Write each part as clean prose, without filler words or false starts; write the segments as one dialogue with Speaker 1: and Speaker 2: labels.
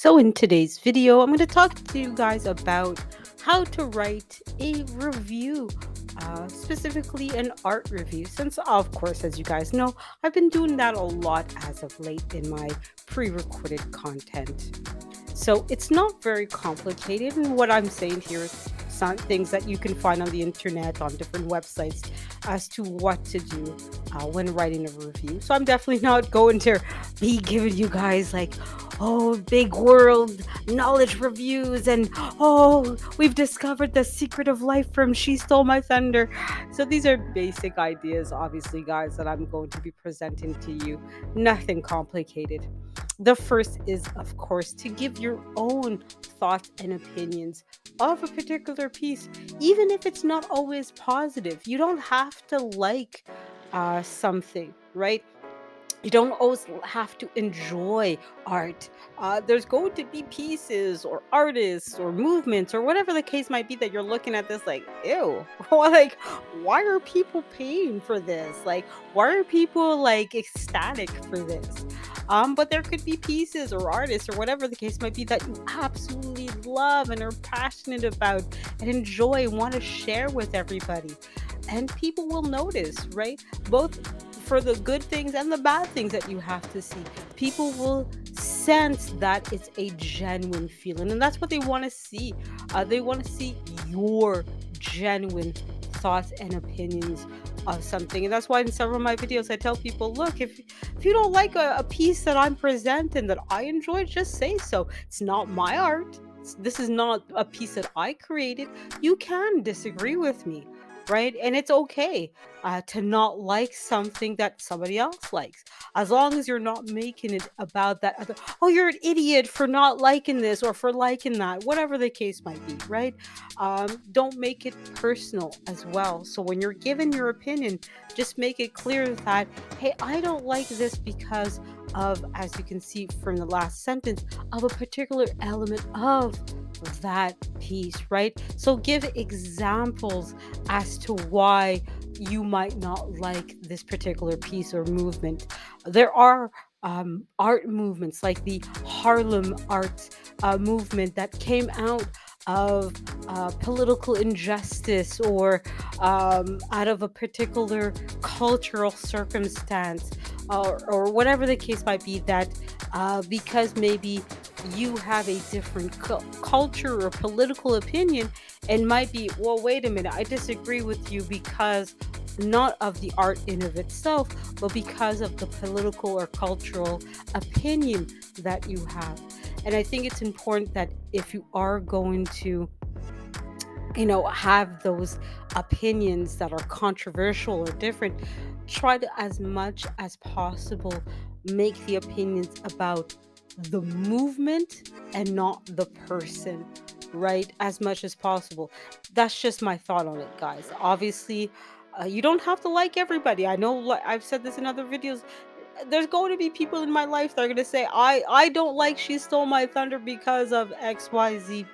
Speaker 1: So, in today's video, I'm going to talk to you guys about how to write a review, specifically an art review. Since, of course, as you guys know, I've been doing that a lot as of late in my pre recorded content. So it's not very complicated. And what I'm saying here is some things that you can find on the internet, on different websites, as to what to do when writing a review. So I'm definitely not going to be giving you guys like, oh, big world knowledge reviews and, oh, we've discovered the secret of life from She Stole My Thunder. So these are basic ideas, obviously, guys, that I'm going to be presenting to you. Nothing complicated. The first is, of course, to give your own thoughts and opinions of a particular piece, even if it's not always positive. You don't have to like something, right? You don't always have to enjoy art. There's going to be pieces or artists or movements or whatever the case might be that you're looking at this like, ew, or like, why are people paying for this? Like, why are people like ecstatic for this? But there could be pieces or artists or whatever the case might be that you absolutely love and are passionate about and enjoy and want to share with everybody. And people will notice, right? Both for the good things and the bad things that you have to see. People will sense that it's a genuine feeling, and that's what they want to see. They want to see your genuine thoughts and opinions of something, and that's why in several of my videos I tell people, look, if you don't like a piece that I'm presenting that I enjoyed, just say so. It's not my art. This is not a piece that I created. You can disagree with me, right? And it's okay to not like something that somebody else likes, as long as you're not making it about that other. Oh, you're an idiot for not liking this or for liking that, whatever the case might be, right? Don't make it personal as well. So when you're given your opinion, just make it clear that, hey, I don't like this because of, as you can see from the last sentence, of a particular element of that piece, right? So give examples as to why you might not like this particular piece or movement. There are art movements like the Harlem art movement that came out of political injustice or out of a particular cultural circumstance, or whatever the case might be, that because maybe you have a different culture or political opinion, and might be, well, wait a minute, I disagree with you because not of the art in of itself, but because of the political or cultural opinion that you have. And I think it's important that if you are going to, have those opinions that are controversial or different, try to, as much as possible, make the opinions about the movement and not the person, right? As much as possible. That's just my thought on it, guys. Obviously, you don't have to like everybody. I know, like I've said this in other videos, there's going to be people in my life that are going to say, I don't like She Stole My Thunder because of XYZ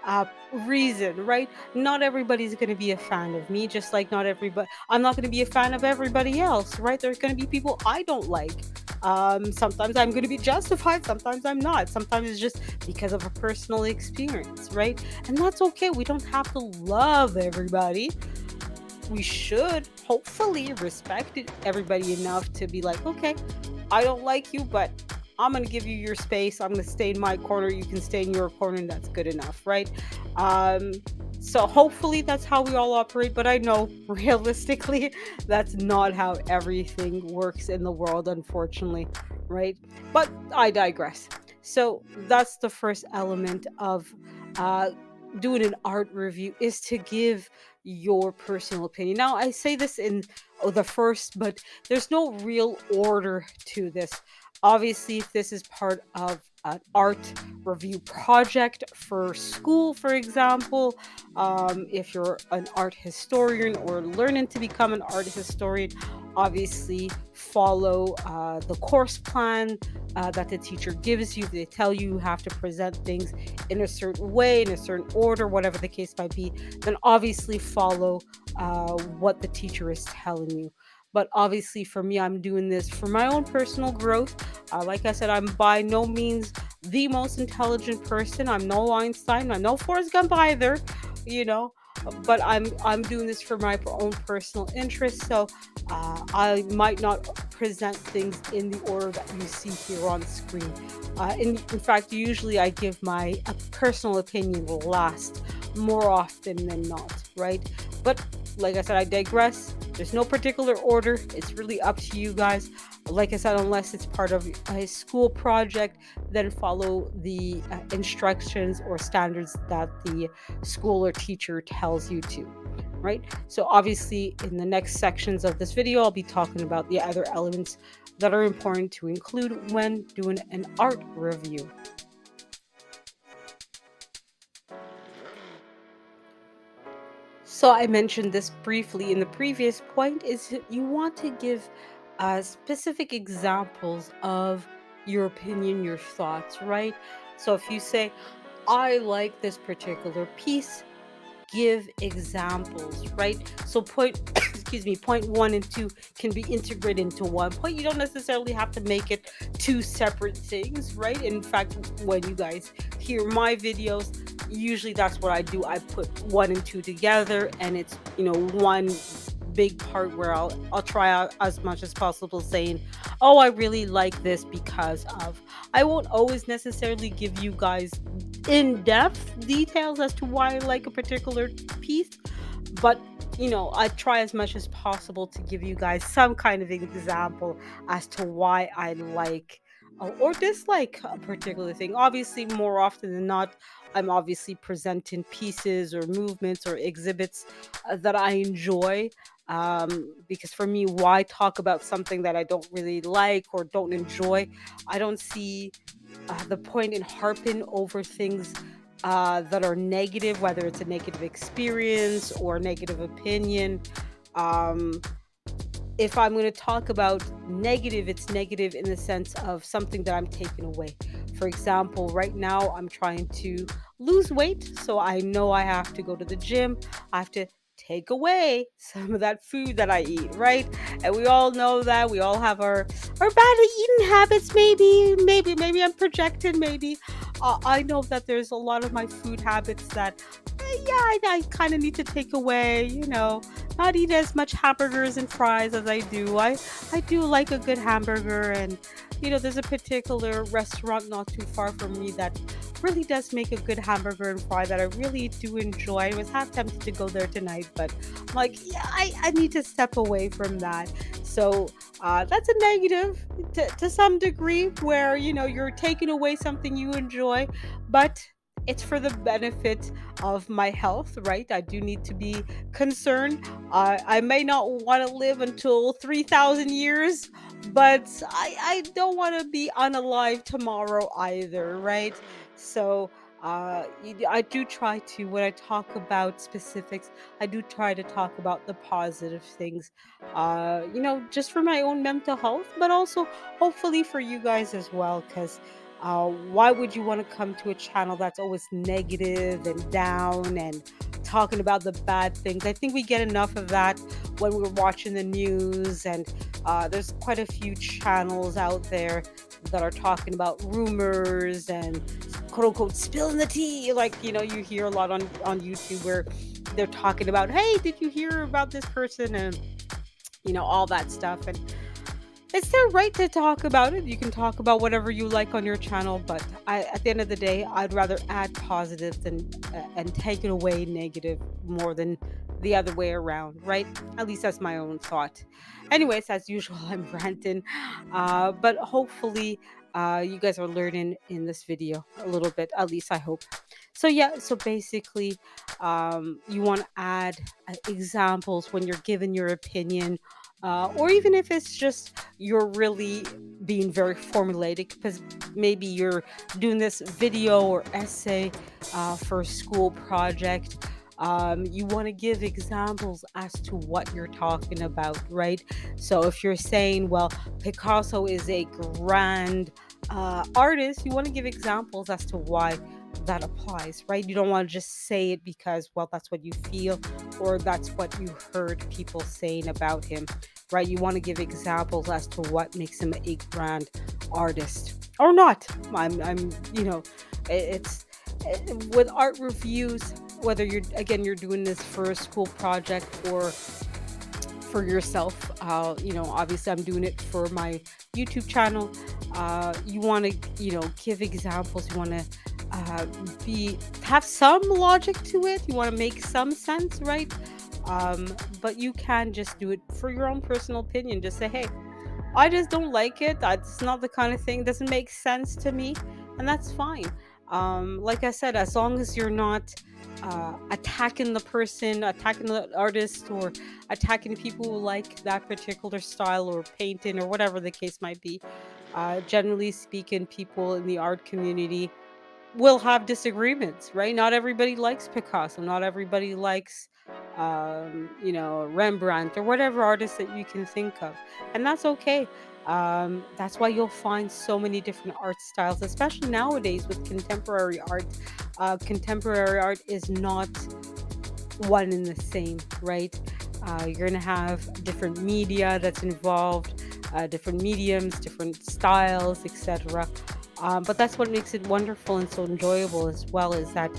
Speaker 1: uh reason, right? Not everybody's going to be a fan of me, just like not everybody, I'm not going to be a fan of everybody else, right? There's going to be people I don't like. Sometimes I'm going to be justified, sometimes I'm not, sometimes it's just because of a personal experience, right? And that's okay. We don't have to love everybody. We should hopefully respect everybody enough to be like, okay, I don't like you, but I'm gonna give you your space. I'm gonna stay in my corner. You can stay in your corner, and that's good enough, right? Um, so hopefully that's how we all operate. But I know realistically, that's not how everything works in the world, unfortunately, right? But I digress. So that's the first element of uh, doing an art review, is to give your personal opinion. Now, I say this in the first, but there's no real order to this. Obviously, if this is part of an art review project for school, for example, if you're an art historian or learning to become an art historian, obviously follow the course plan that the teacher gives you. They tell you have to present things in a certain way, in a certain order, whatever the case might be. Then obviously follow what the teacher is telling you. But obviously, for me, I'm doing this for my own personal growth. Like I said, I'm by no means the most intelligent person. I'm no Einstein. I'm no Forrest Gump either, you know. But I'm doing this for my own personal interest. So I might not present things in the order that you see here on screen. In fact, usually I give my personal opinion last more often than not, right? But like I said, I digress. There's no particular order. It's really up to you guys. Like I said, unless it's part of a school project, then follow the instructions or standards that the school or teacher tells you to, right? So obviously in the next sections of this video, I'll be talking about the other elements that are important to include when doing an art review. So I mentioned this briefly in the previous point is you want to give specific examples of your opinion, your thoughts, right? So if you say, I like this particular piece, give examples, right? So point excuse me, point 1 and 2 can be integrated into one point. You don't necessarily have to make it two separate things, right? In fact, when you guys hear my videos, usually that's what I do. I put 1 and 2 together, and it's, one big part where I'll try out as much as possible saying, "Oh, I really like this because of." I won't always necessarily give you guys in-depth details as to why I like a particular piece, but I try as much as possible to give you guys some kind of example as to why I like or dislike a particular thing. Obviously, more often than not, I'm obviously presenting pieces or movements or exhibits that I enjoy. Because for me, why talk about something that I don't really like or don't enjoy? I don't see the point in harping over things that are negative, whether it's a negative experience or a negative opinion. Um, if I'm going to talk about negative, it's negative in the sense of something that I'm taking away. For example, right now I'm trying to lose weight, so I know I have to go to the gym. I have to take away some of that food that I eat, right? And we all know that we all have our bad eating habits. Maybe I'm projecting. Maybe I know that there's a lot of my food habits that, yeah, I kind of need to take away. Not eat as much hamburgers and fries as I do. I do like a good hamburger, and there's a particular restaurant not too far from me that really does make a good hamburger and fry that I really do enjoy. I was half tempted to go there tonight, but I'm like, yeah, I need to step away from that. So that's a negative to some degree where you're taking away something you enjoy, but it's for the benefit of my health, right? I do need to be concerned. I may not want to live until 3,000 years, but I don't want to be unalive tomorrow either, right? So I do try to, when I talk about specifics, I do try to talk about the positive things, just for my own mental health, but also hopefully for you guys as well, because why would you want to come to a channel that's always negative and down and talking about the bad things? I think we get enough of that when we're watching the news, and there's quite a few channels out there that are talking about rumors and quote unquote spilling the tea. Like, you hear a lot on YouTube where they're talking about, hey, did you hear about this person? And all that stuff. And it's their right to talk about it. You can talk about whatever you like on your channel, but at the end of the day, I'd rather add positive than and take it away negative more than the other way around, right? At least that's my own thought. Anyways, as usual, I'm ranting, but hopefully, you guys are learning in this video a little bit. At least I hope. So yeah, so basically, you want to add examples when you're giving your opinion, or even if it's just you're really being very formulated, because maybe you're doing this video or essay for a school project. You want to give examples as to what you're talking about, right? So if you're saying, well, Picasso is a grand artist, you want to give examples as to why that applies, right? You don't want to just say it because, well, that's what you feel or that's what you heard people saying about him, right? You want to give examples as to what makes him a grand artist or not. I'm it's with art reviews, whether you're doing this for a school project or for yourself. Obviously, I'm doing it for my YouTube channel. You want to, give examples. You want to uh, be have some logic to it. You want to make some sense, right? Um, but you can just do it for your own personal opinion. Just say, hey, I just don't like it. That's not the kind of thing. Doesn't make sense to me, and that's fine. Like I said, as long as you're not attacking the person, attacking the artist, or attacking people who like that particular style or painting or whatever the case might be. Generally speaking, people in the art community will have disagreements, right? Not everybody likes Picasso. Not everybody likes, Rembrandt or whatever artist that you can think of, and that's okay. That's why you'll find so many different art styles, especially nowadays with contemporary art. Contemporary art is not one and the same, right? You're gonna have different media that's involved, different mediums, different styles, etc. But that's what makes it wonderful and so enjoyable as well, is that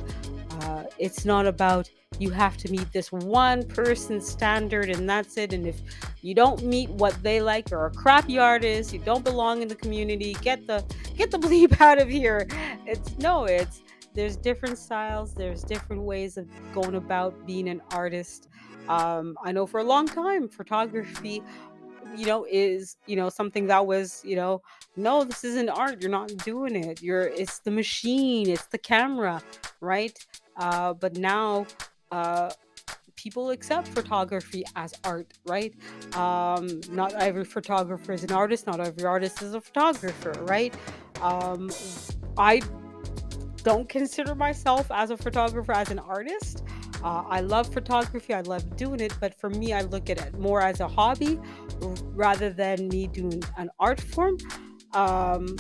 Speaker 1: it's not about you have to meet this one person's standard and that's it. And if you don't meet what they like, you're a crappy artist, you don't belong in the community, get the bleep out of here. It's no, it's there's different styles, there's different ways of going about being an artist. I know for a long time photography, is, something that was, no, this isn't art. You're not doing it. It's the machine, it's the camera, right? But now, uh, people accept photography as art, right? Not every photographer is an artist. Not every artist is a photographer, right? Um, I don't consider myself as a photographer, as an artist. I love photography, I love doing it, but for me, I look at it more as a hobby rather than me doing an art form. Um,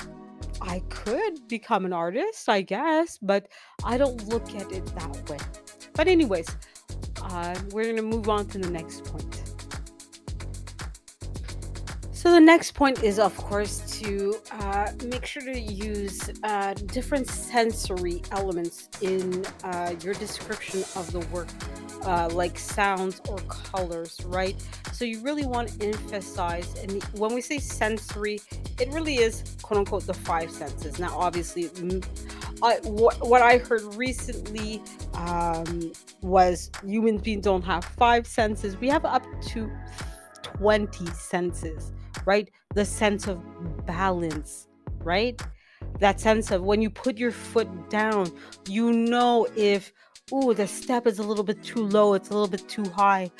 Speaker 1: I could become an artist, I guess, but I don't look at it that way. But, anyways, we're going to move on to the next point. So the next point is, of course, to make sure to use different sensory elements in your description of the work, like sounds or colors, right? So you really want to emphasize, and when we say sensory, it really is quote unquote the five senses. Now, obviously, what I heard recently was human beings don't have five senses. We have up to 20 senses, right? The sense of balance, right? That sense of when you put your foot down, if, ooh, the step is a little bit too low, it's a little bit too high.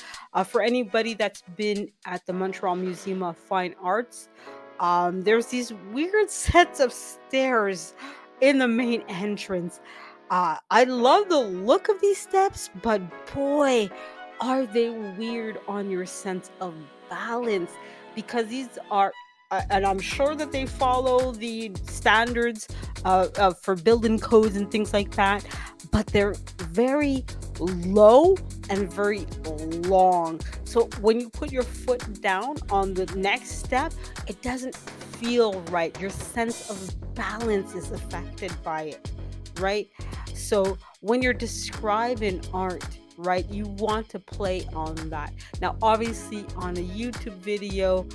Speaker 1: For anybody that's been at the Montreal Museum of Fine Arts, there's these weird sets of stairs in the main entrance. I love the look of these steps, but boy, are they weird on your sense of balance, because these are, and I'm sure that they follow the standards for building codes and things like that, but they're very low and very long. So when you put your foot down on the next step, it doesn't feel right. Your sense of balance is affected by it, right? So when you're describing art, right, you want to play on that. Now, obviously, on a YouTube video,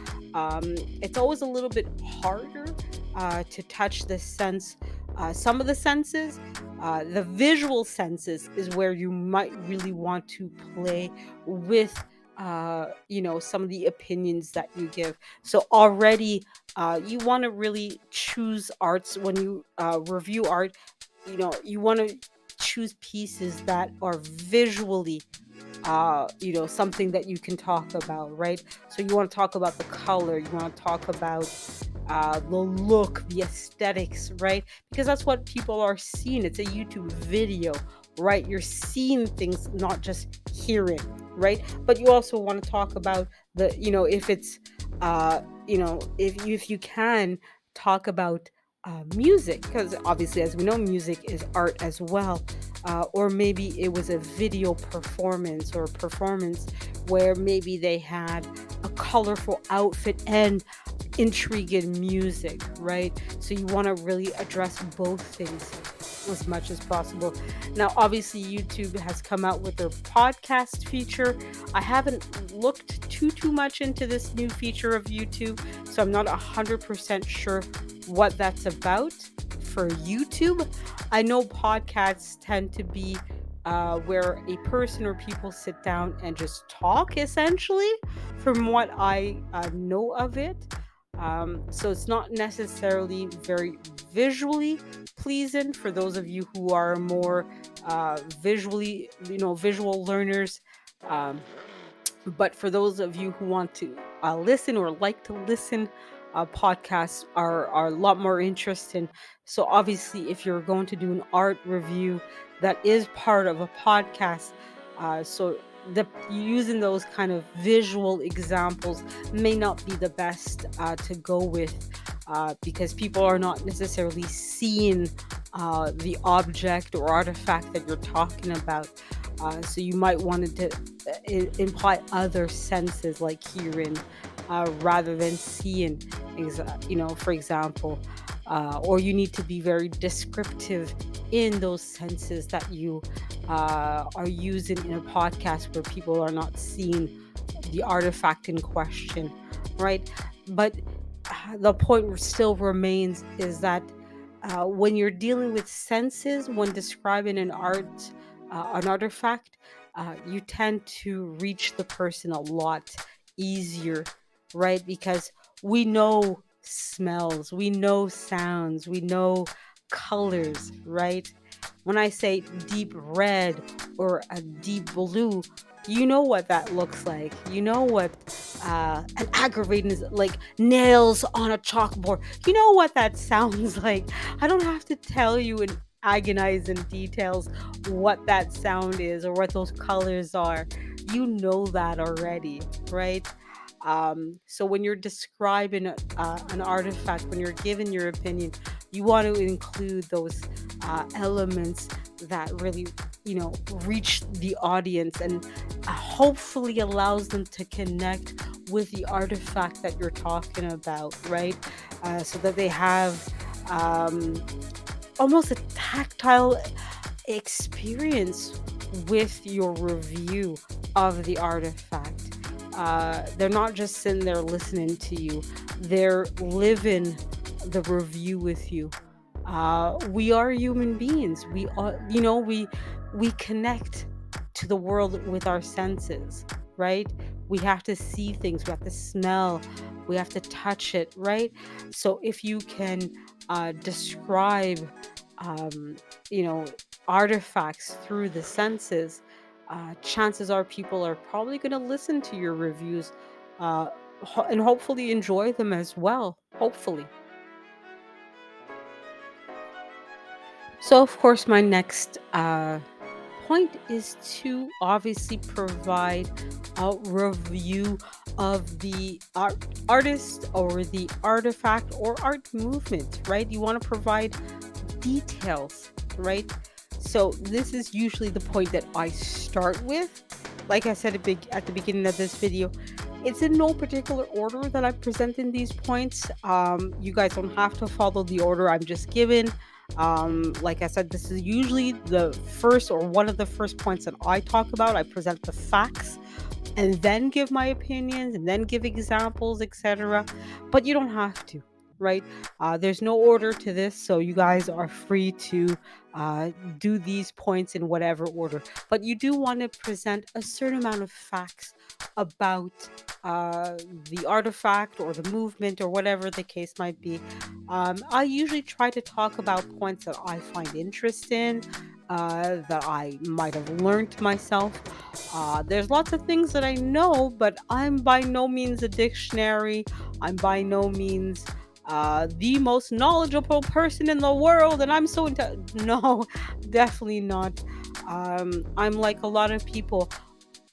Speaker 1: it's always a little bit harder to touch the sense, some of the senses. The visual senses is where you might really want to play with. Some of the opinions that you give. So already, you want to really choose arts when you review art. You want to choose pieces that are visually something that you can talk about, right? So you want to talk about the color, you want to talk about the look, the aesthetics, right? Because that's what people are seeing. It's a YouTube video, right? You're seeing things, not just hearing, right? But you also want to talk about if it's if you can talk about music, because obviously, as we know, music is art as well. Or maybe it was a video performance or a performance where maybe they had a colorful outfit and intrigue in music, right? So you want to really address both things as much as possible. Now, obviously, YouTube has come out with their podcast feature. I haven't looked too much into this new feature of YouTube, so I'm not 100% sure what that's about for YouTube. I know podcasts tend to be where a person or people sit down and just talk, essentially, from what I know of it. So it's not necessarily very visually pleasing for those of you who are more visually, visual learners. Um, but for those of you who want to listen or like to listen, podcasts are a lot more interesting. So obviously, if you're going to do an art review, that is part of a podcast. So using those kind of visual examples may not be the best to go with, because people are not necessarily seeing the object or artifact that you're talking about. So you might want to imply other senses like hearing, rather than seeing, for example. Or you need to be very descriptive in those senses that you are using in a podcast where people are not seeing the artifact in question, right? But the point still remains is that when you're dealing with senses, when describing an artifact, you tend to reach the person a lot easier, right? Because we know smells, we know sounds, we know colors, right? When I say deep red or a deep blue, you know what that looks like. You know what an aggravating is like, nails on a chalkboard. You know what that sounds like. I don't have to tell you in agonizing details what that sound is or what those colors are. You know that already, right? So when you're describing an artifact, when you're giving your opinion, you want to include those elements that really, reach the audience and hopefully allows them to connect with the artifact that you're talking about, right? So that they have um, almost a tactile experience with your review of the artifact. They're not just sitting there listening to you, they're living the review with you. We are human beings. We connect to the world with our senses, right? We have to see things, we have to smell, we have to touch it, right? So if you can describe, um, you know, artifacts through the senses, chances are people are probably going to listen to your reviews, uh, and hopefully enjoy them as well. Hopefully. So, of course, my next point is to obviously provide a review of the artist or the artifact or art movement, right? You want to provide details, right? So this is usually the point that I start with. Like I said at the beginning of this video, it's in no particular order that I'm presenting these points. You guys don't have to follow the order I'm just given. Like I said, this is usually the first or one of the first points that I talk about. I present the facts and then give my opinions and then give examples, etc. But you don't have to, right? There's no order to this, so you guys are free to do these points in whatever order. But you do want to present a certain amount of facts about uh, the artifact or the movement or whatever the case might be. I usually try to talk about points that I find interesting, that I might have learned myself. There's lots of things that I know, but I'm by no means a dictionary. I'm by no means the most knowledgeable person in the world, and I'm so into. No, definitely not. I'm like a lot of people.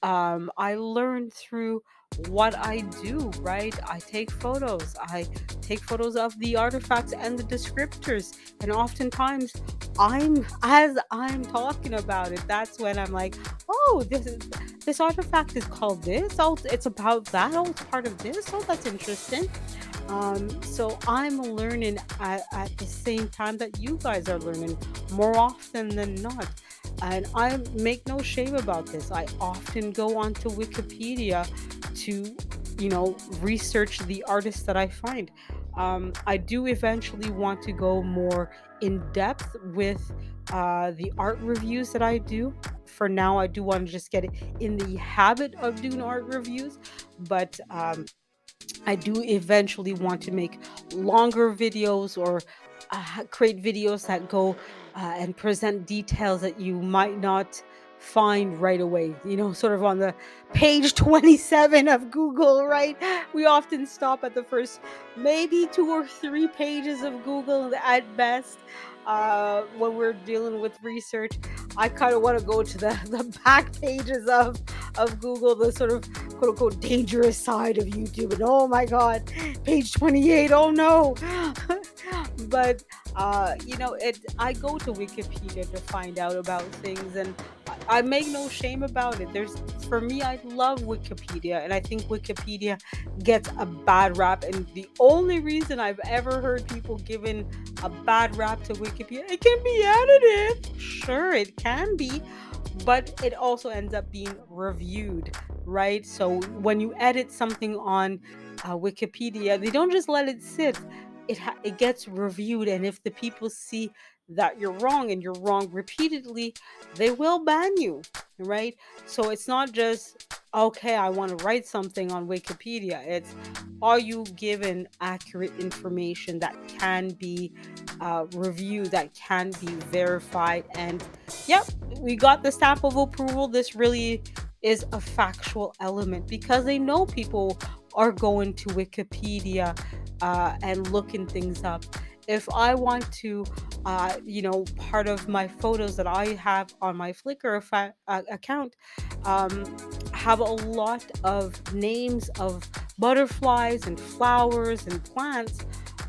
Speaker 1: I learn through what I do, right? I take photos of the artifacts and the descriptors, and oftentimes as I'm talking about it, that's when I'm like, oh, this artifact is called this. Oh, it's about that. Oh, it's part of this. Oh, that's interesting. So I'm learning at the same time that you guys are learning more often than not. And I make no shame about this. I often go onto Wikipedia to, research the artists that I find. I do eventually want to go more in depth with the art reviews that I do. For now, I do want to just get in the habit of doing art reviews, but I do eventually want to make longer videos or create videos that go and present details that you might not find right away. Sort of on the page 27 of Google, right? We often stop at the first maybe two or three pages of Google at best when we're dealing with research. I kind of want to go to the back pages of Google, the sort of quote unquote dangerous side of YouTube. And oh my God, page 28. Oh no. But I go to Wikipedia to find out about things, and I make no shame about it. For me, I love Wikipedia, and I think Wikipedia gets a bad rap. And the only reason I've ever heard people giving a bad rap to Wikipedia, it can be edited. Sure, it can be, but it also ends up being reviewed, right? So when you edit something on Wikipedia, they don't just let it sit. It gets reviewed, and if the people see that you're wrong and you're wrong repeatedly, they will ban you, right? So it's not just okay, I want to write something on Wikipedia. It's, are you given accurate information that can be reviewed, that can be verified? And yep, we got the stamp of approval. This really is a factual element because they know people are going to Wikipedia and looking things up. If I want to, part of my photos that I have on my Flickr account have a lot of names of butterflies and flowers and plants.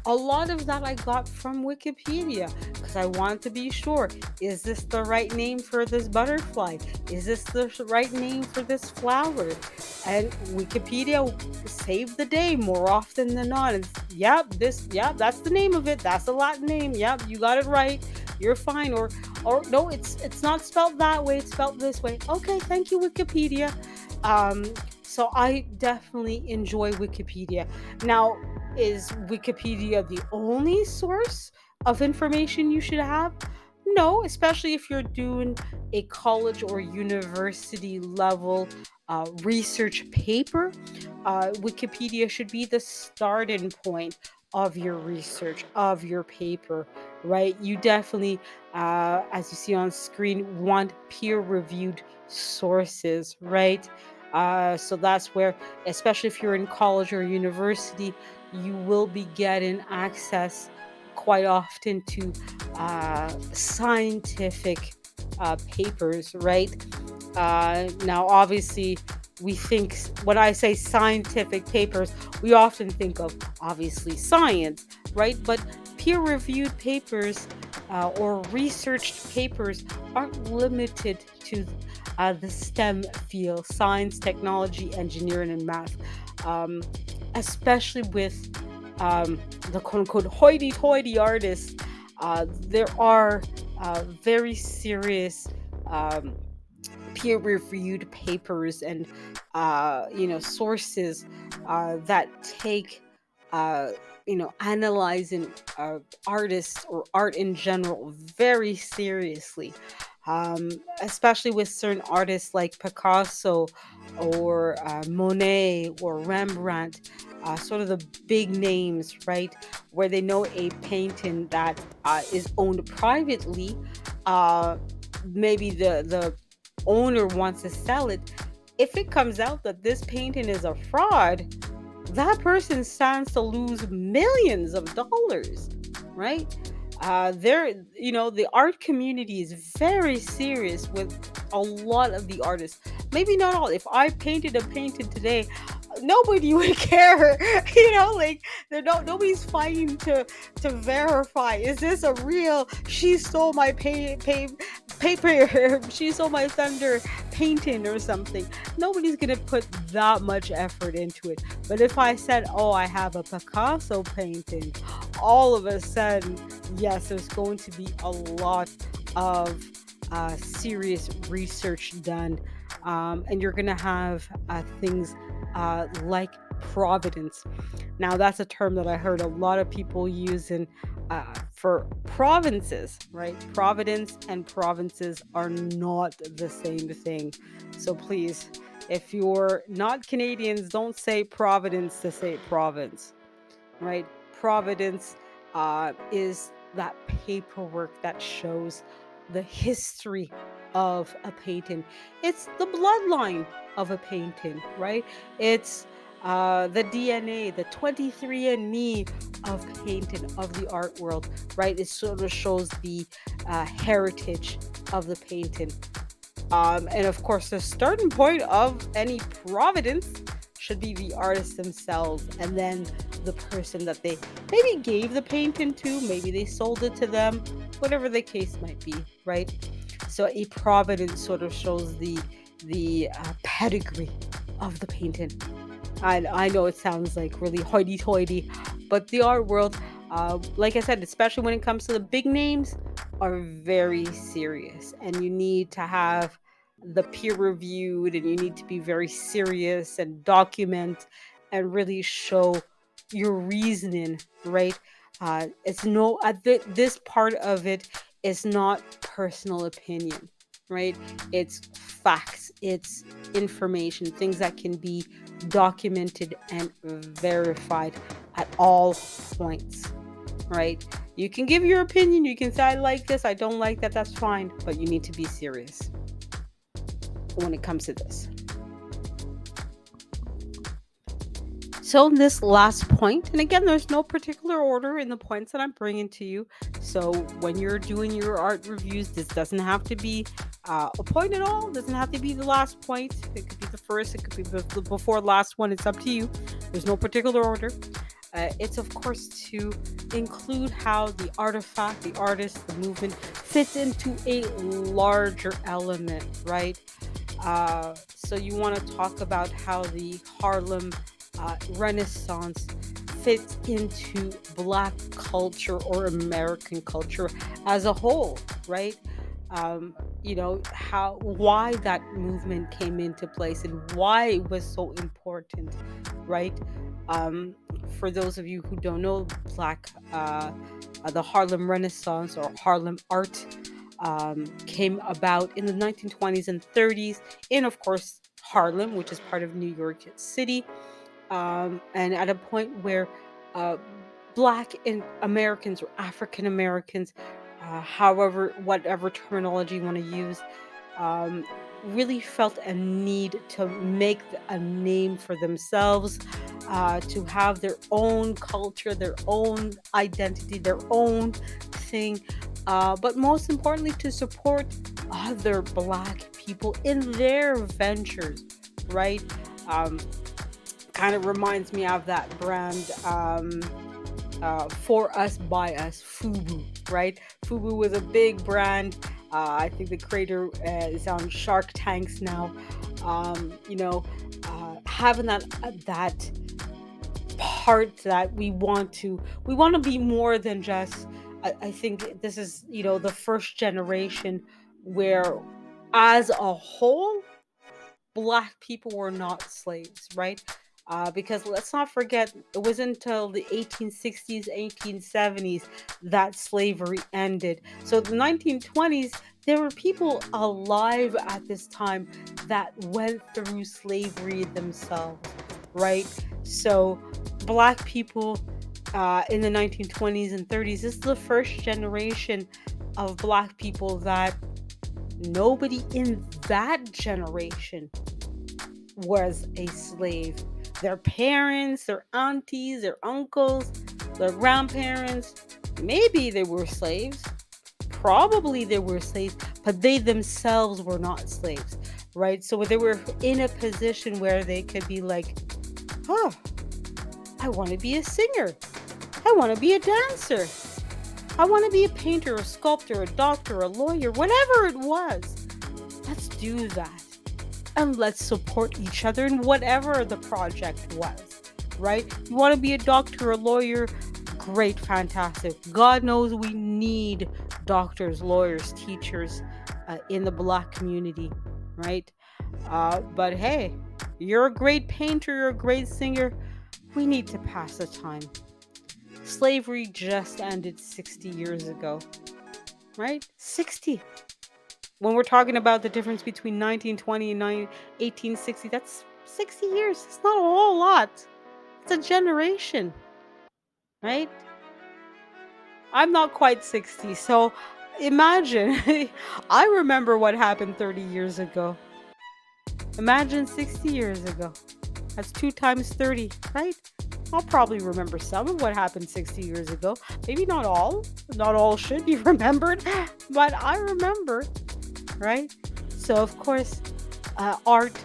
Speaker 1: A lot of that I got from Wikipedia because I want to be sure, is this the right name for this butterfly? Is this the right name for this flower? And Wikipedia saved the day more often than not. It's, yep, that's the name of it. That's the Latin name. Yep, you got it right. You're fine. Or no, it's not spelled that way. It's spelled this way. Okay, thank you, Wikipedia. Um, so I definitely enjoy Wikipedia. Now, is Wikipedia the only source of information you should have? No, especially if you're doing a college or university level research paper. Wikipedia should be the starting point of your research, of your paper, right? You definitely, as you see on screen, want peer reviewed sources, right? So that's where, especially if you're in college or university, you will be getting access quite often to scientific papers, right? Now, obviously, we think when I say scientific papers, we often think of obviously science, right? But peer reviewed papers or researched papers aren't limited to the STEM field: science, technology, engineering, and math. Um, Especially with the quote unquote hoity toity artists, there are very serious um, peer reviewed papers and sources that take analyzing artists or art in general very seriously, especially with certain artists like Picasso or Monet or Rembrandt, sort of the big names, right? Where they know a painting that is owned privately, uh, maybe the owner wants to sell it. If it comes out that this painting is a fraud, that person stands to lose millions of dollars, right? The art community is very serious with a lot of the artists. Maybe not all. If I painted a painting today, nobody would care. You know, like nobody's fighting to verify, is this a real, she stole my paper, she stole my thunder painting or something. Nobody's gonna put that much effort into it. But if I said, oh, I have a Picasso painting, all of a sudden, yes, there's going to be a lot of serious research done, and you're gonna have things like providence. Now, that's a term that I heard a lot of people using for provinces, right? Providence and provinces are not the same thing. So please, if you're not Canadians, don't say Providence to say province, right? Providence is that paperwork that shows the history of a painting. It's the bloodline of a painting, right? It's the DNA, the 23andMe of painting, of the art world, right? It sort of shows the heritage of the painting. And of course, the starting point of any providence should be the artist themselves, and then the person that they maybe gave the painting to, maybe they sold it to them, whatever the case might be, right? So a providence sort of shows the pedigree of the painting. I know it sounds like really hoity-toity, but the art world, like I said, especially when it comes to the big names, are very serious, and you need to have the peer reviewed, and you need to be very serious and document and really show your reasoning, right? It's no this part of it is not personal opinion, right? It's facts, it's information, things that can be documented and verified at all points, right? You can give your opinion, you can say, I like this, I don't like that, that's fine, but you need to be serious when it comes to this. So, this last point, and again, there's no particular order in the points that I'm bringing to you. So, when you're doing your art reviews, this doesn't have to be a point at all. It doesn't have to be the last point. It could be the first, it could be the before last one. It's up to you. There's no particular order. It's, of course, to include how the artifact, the artist, the movement fits into a larger element, right? So you want to talk about how the Harlem Renaissance fits into Black culture or American culture as a whole, right? How why that movement came into place and why it was so important, right? Um, for those of you who don't know, the Harlem Renaissance or Harlem art came about in the 1920s and 30s, in, of course, Harlem, which is part of New York City, and at a point where uh, Black and Americans or African Americans, however, whatever terminology you want to use, um, really felt a need to make a name for themselves, to have their own culture, their own identity, their own thing, but most importantly, to support other Black people in their ventures, right? Um, Kind of reminds me of that brand, For Us By Us, Fubu, right? Fubu was a big brand. I think the creator is on Shark Tanks now. Having that part that we want to be more than just. I think this is the first generation where, as a whole, Black people were not slaves, right? Because let's not forget, it wasn't until the 1860s, 1870s that slavery ended. So the 1920s, there were people alive at this time that went through slavery themselves, right? So Black people in the 1920s and 30s, this is the first generation of Black people that nobody in that generation was a slave. Their parents, their aunties, their uncles, their grandparents, maybe they were slaves. Probably they were slaves, but they themselves were not slaves, right? So they were in a position where they could be like, Oh, I want to be a singer. I want to be a dancer. I want to be a painter, a sculptor, a doctor, a lawyer, whatever it was. Let's do that. And let's support each other in whatever the project was, right? You want to be a doctor, a lawyer? Great, fantastic. God knows we need doctors, lawyers, teachers in the Black community, right? But hey, you're a great painter, you're a great singer. We need to pass the time. Slavery just ended 60 years ago, right? 60. When we're talking about the difference between 1920 and 1860, that's 60 years. It's not a whole lot. It's a generation, right? I'm not quite 60, so imagine. I remember what happened 30 years ago. Imagine 60 years ago. That's 2 times 30, right? I'll probably remember some of what happened 60 years ago. Maybe not all. Not all should be remembered, but I remember, right? So, of course, art,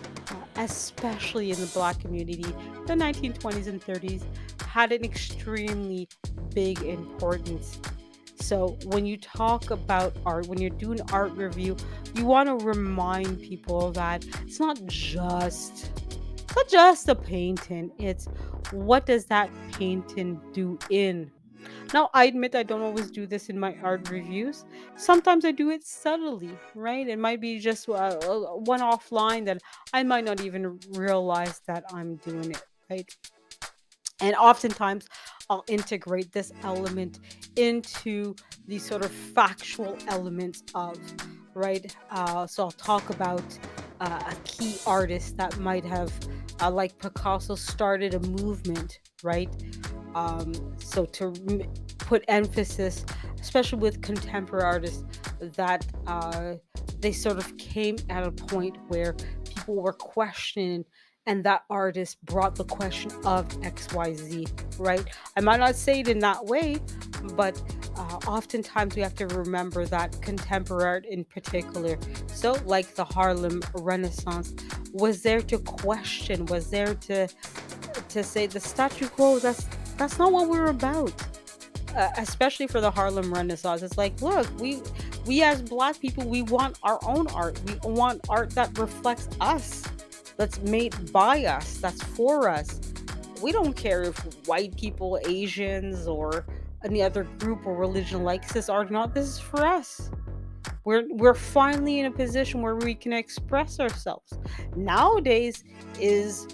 Speaker 1: especially in the Black community, the 1920s and 30s, had an extremely big importance. So when you talk about art, when you're doing art review, you want to remind people that it's not just a painting. It's what does that painting do in. Now, I admit I don't always do this in my art reviews. Sometimes I do it subtly, right? It might be just a one-off line that I might not even realize that I'm doing it, right? And oftentimes, I'll integrate this element into the sort of factual elements of, right? So I'll talk about a key artist that might have, like Picasso, started a movement, right? So to put emphasis, especially with contemporary artists, that they sort of came at a point where people were questioning, and that artist brought the question of XYZ, right? I might not say it in that way, but oftentimes we have to remember that contemporary art in particular, so like the Harlem Renaissance, was there to question, was there to say the statu quo, that's not what we're about. Especially for the Harlem Renaissance, it's like, look, we as Black people, we want our own art. We want art that reflects us, that's made by us, that's for us. We don't care if white people, Asians, or any other group or religion likes this art or not. This is for us. We're finally in a position where we can express ourselves. Nowadays, is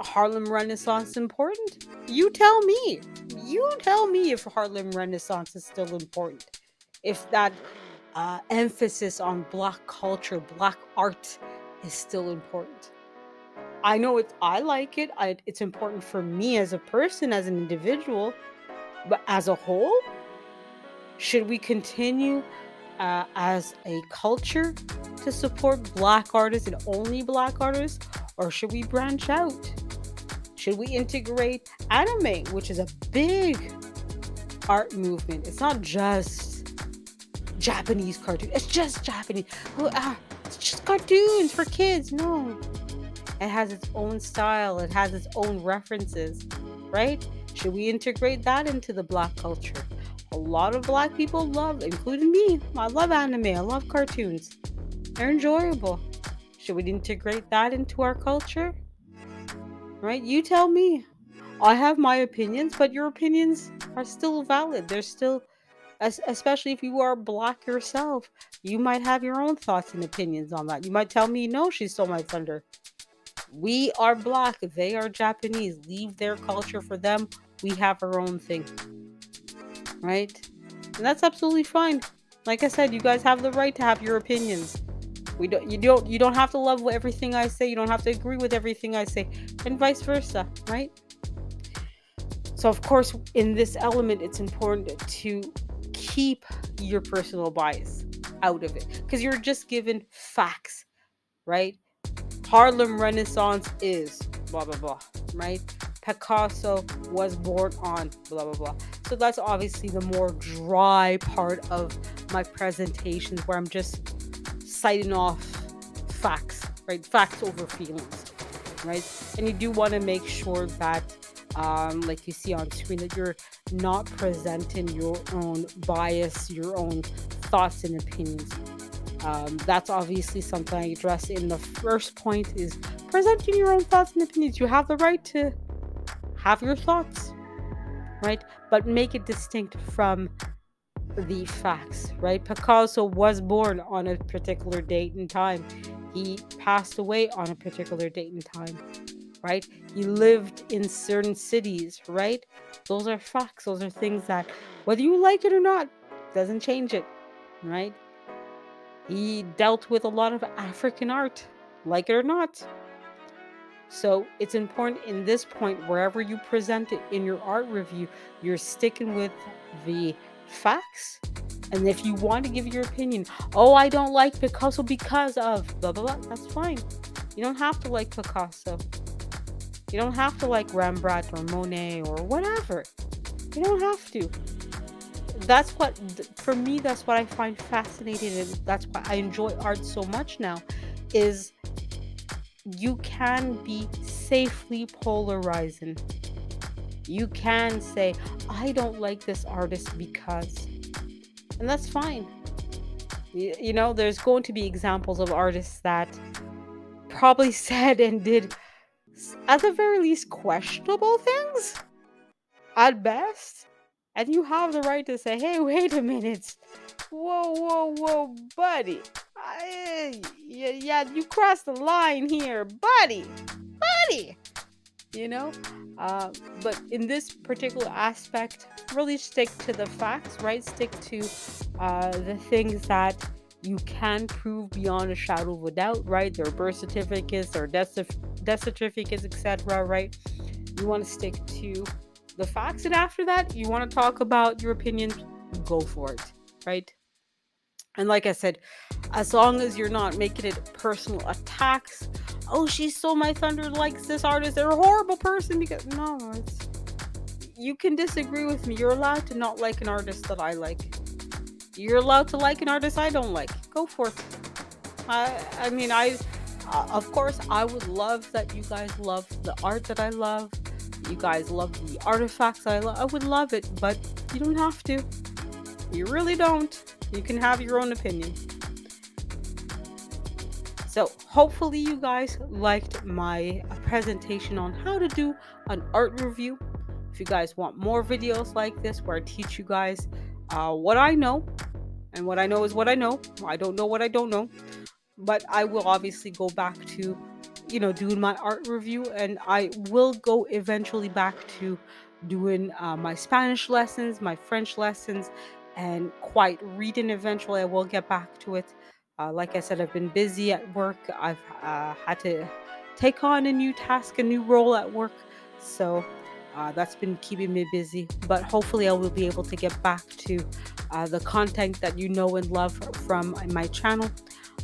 Speaker 1: Harlem Renaissance important? You tell me. You tell me if Harlem Renaissance is still important. If that emphasis on Black culture, Black art is still important. I know I like it. It's important for me as a person, as an individual, but as a whole, should we continue as a culture to support Black artists and only Black artists, or should we branch out? Should we integrate anime, which is a big art movement? It's not just Japanese cartoons. It's just Japanese. It's just cartoons for kids. No. It has its own style. It has its own references, right? Should we integrate that into the Black culture? A lot of Black people love, including me. I love anime. I love cartoons. They're enjoyable. Should we integrate that into our culture? Right? You tell me. I have my opinions, but your opinions are still valid. They're still, especially if you are Black yourself, you might have your own thoughts and opinions on that. You might tell me, no, she stole my thunder. We are Black, they are Japanese. Leave their culture for them. We have our own thing. Right? And that's absolutely fine. Like I said, you guys have the right to have your opinions. You don't have to love everything I say. You don't have to agree with everything I say, and vice versa, right? So of course, in this element, it's important to keep your personal bias out of it, because you're just given facts, right? Harlem Renaissance is blah blah blah, right? Picasso was born on blah blah blah. So that's obviously the more dry part of my presentations, where I'm just citing off facts, right? Facts over feelings. right? And you do want to make sure that, like you see on screen, that you're not presenting your own bias, your own thoughts and opinions. That's obviously something I address in the first point, is presenting your own thoughts and opinions. You have the right to have your thoughts, right? But make it distinct from the facts, right? Picasso was born on a particular date and time. He passed away on a particular date and time, right? He lived in certain cities, right? Those are facts. Those are things that, whether you like it or not, doesn't change it, right? He dealt with a lot of African art, like it or not. So it's important in this point, wherever you present it in your art review, you're sticking with the facts. And if you want to give your opinion, oh, I don't like Picasso because of blah, blah, blah, that's fine. You don't have to like Picasso. You don't have to like Rembrandt or Monet or whatever. You don't have to. That's what, for me, that's what I find fascinating. And that's why I enjoy art so much now, is you can be safely polarizing. You can say, I don't like this artist because, and that's fine. You know, there's going to be examples of artists that probably said and did, at the very least, questionable things at best. And you have the right to say, hey, wait a minute. Whoa, whoa, whoa, buddy. Yeah, you crossed the line here, buddy. Buddy. You know? But in this particular aspect, really stick to the facts, right? Stick to the things that you can prove beyond a shadow of a doubt, right? Their birth certificates, their death certificates, etc., right? You want to stick to the facts, and after that, you want to talk about your opinion, go for it, right? And like I said, as long as you're not making it personal attacks, oh, she stole my thunder, likes this artist, they're a horrible person, because no, you can disagree with me. You're allowed to not like an artist that I like. You're allowed to like an artist I don't like. Go for it. I mean, of course, I would love that you guys love the art that I love. You guys love the artifacts I love. I would love it, but you don't have to. You really don't. You can have your own opinion. So hopefully you guys liked my presentation on how to do an art review. If you guys want more videos like this where I teach you guys what I know, and what I know is what I know. I don't know what I don't know. But I will obviously go back to, doing my art review, and I will go eventually back to doing my Spanish lessons, my French lessons, and quite reading. Eventually, I will get back to it. Like I said, I've been busy at work. I've had to take on a new task, a new role at work. So that's been keeping me busy. But hopefully, I will be able to get back to the content that you know and love from my channel.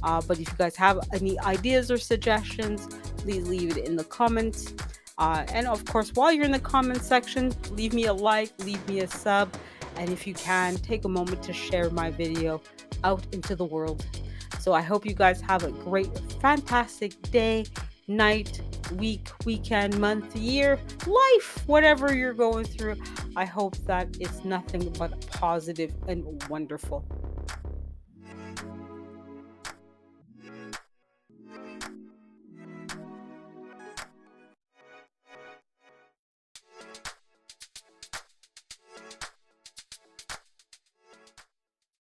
Speaker 1: But if you guys have any ideas or suggestions, please leave it in the comments. And of course, while you're in the comment section, leave me a like, leave me a sub, and if you can, take a moment to share my video out into the world. So I hope you guys have a great, fantastic day, night, week, weekend, month, year, life, whatever you're going through. I hope that it's nothing but positive and wonderful.